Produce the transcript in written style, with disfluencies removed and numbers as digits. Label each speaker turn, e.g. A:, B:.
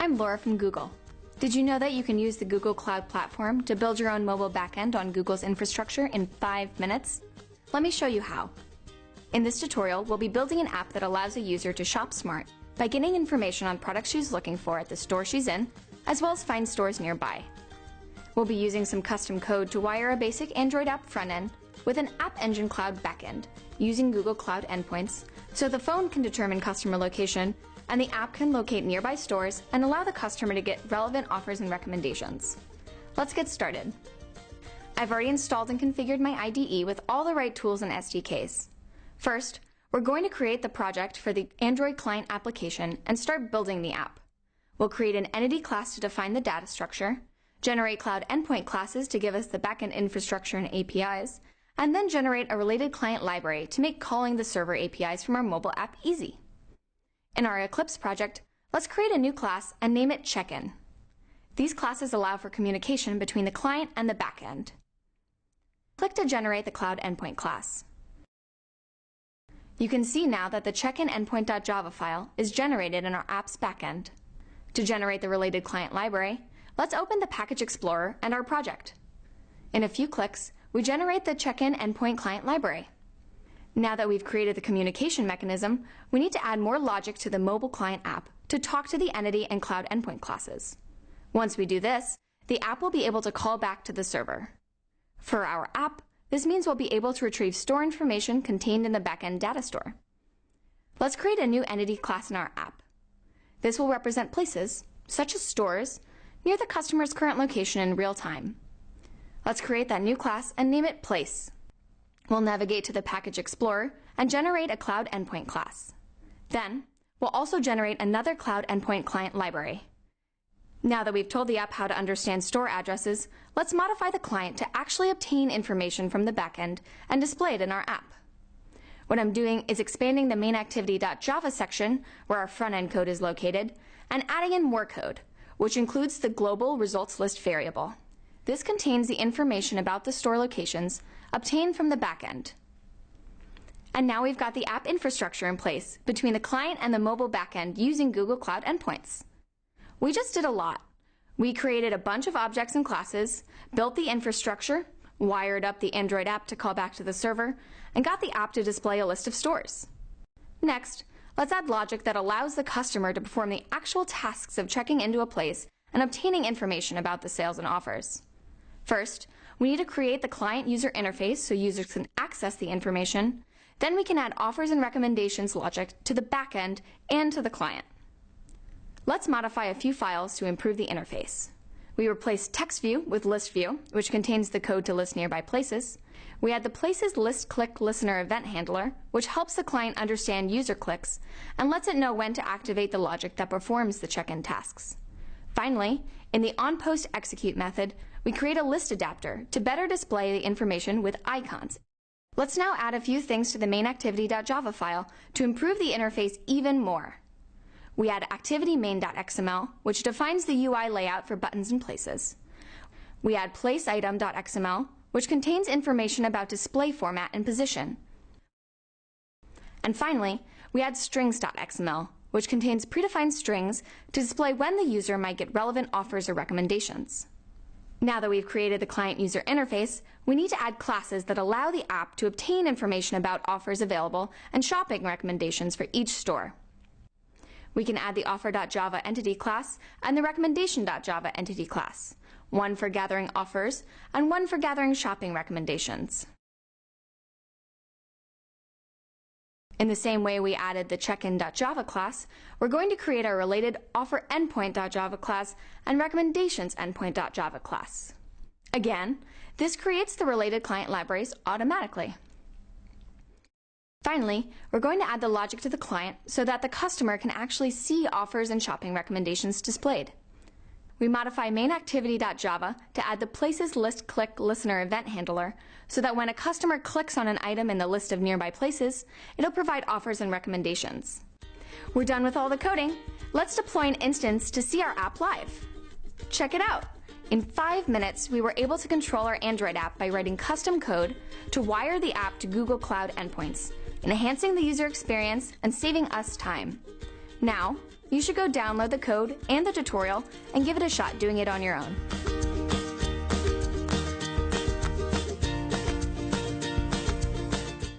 A: I'm Laura from Google. Did you know that you can use the Google Cloud Platform to build your own mobile backend on Google's infrastructure in 5 minutes? Let me show you how. In this tutorial, we'll be building an app that allows a user to shop smart by getting information on products she's looking for at the store she's in, as well as find stores nearby. We'll be using some custom code to wire a basic Android app frontend with an App Engine Cloud backend using Google Cloud endpoints, so the phone can determine customer location and the app can locate nearby stores and allow the customer to get relevant offers and recommendations. Let's get started. I've already installed and configured my IDE with all the right tools and SDKs. First, we're going to create the project for the Android client application and start building the app. We'll create an entity class to define the data structure, generate cloud endpoint classes to give us the backend infrastructure and APIs, and then generate a related client library to make calling the server APIs from our mobile app easy. In our Eclipse project, let's create a new class and name it Check-in. These classes allow for communication between the client and the backend. Click to generate the cloud endpoint class. You can see now that the check-in endpoint.java file is generated in our app's backend. To generate the related client library, let's open the Package Explorer and our project. In a few clicks, we generate the check-in endpoint client library. Now that we've created the communication mechanism, we need to add more logic to the mobile client app to talk to the entity and cloud endpoint classes. Once we do this, the app will be able to call back to the server. For our app, this means we'll be able to retrieve store information contained in the backend data store. Let's create a new entity class in our app. This will represent places, such as stores, near the customer's current location in real time. Let's create that new class and name it Place. We'll navigate to the Package Explorer and generate a Cloud Endpoint class. Then, we'll also generate another Cloud Endpoint client library. Now that we've told the app how to understand store addresses, let's modify the client to actually obtain information from the backend and display it in our app. What I'm doing is expanding the mainActivity.java section, where our front-end code is located, and adding in more code, which includes the global results list variable. This contains the information about the store locations obtained from the backend. And now we've got the app infrastructure in place between the client and the mobile backend using Google Cloud endpoints. We just did a lot. We created a bunch of objects and classes, built the infrastructure, wired up the Android app to call back to the server, and got the app to display a list of stores. Next, let's add logic that allows the customer to perform the actual tasks of checking into a place and obtaining information about the sales and offers. First, we need to create the client user interface so users can access the information. Then we can add offers and recommendations logic to the backend and to the client. Let's modify a few files to improve the interface. We replace text view with list view, which contains the code to list nearby places. We add the places list click listener event handler, which helps the client understand user clicks and lets it know when to activate the logic that performs the check-in tasks. Finally, in the onPostExecute method, we create a list adapter to better display the information with icons. Let's now add a few things to the mainActivity.java file to improve the interface even more. We add ActivityMain.xml, which defines the UI layout for buttons and places. We add PlaceItem.xml, which contains information about display format and position. And finally, we add Strings.xml, which contains predefined strings to display when the user might get relevant offers or recommendations. Now that we've created the client user interface, we need to add classes that allow the app to obtain information about offers available and shopping recommendations for each store. We can add the Offer.java entity class and the Recommendation.java entity class, one for gathering offers and one for gathering shopping recommendations. In the same way we added the Checkin.java class, we're going to create our related OfferEndpoint.java class and RecommendationsEndpoint.java class. Again, this creates the related client libraries automatically. Finally, we're going to add the logic to the client so that the customer can actually see offers and shopping recommendations displayed. We modify mainActivity.java to add the places list click listener event handler so that when a customer clicks on an item in the list of nearby places, it'll provide offers and recommendations. We're done with all the coding. Let's deploy an instance to see our app live. Check it out. In 5 minutes, we were able to control our Android app by writing custom code to wire the app to Google Cloud endpoints, enhancing the user experience and saving us time. Now, You should go download the code and the tutorial and give it a shot doing it on your own.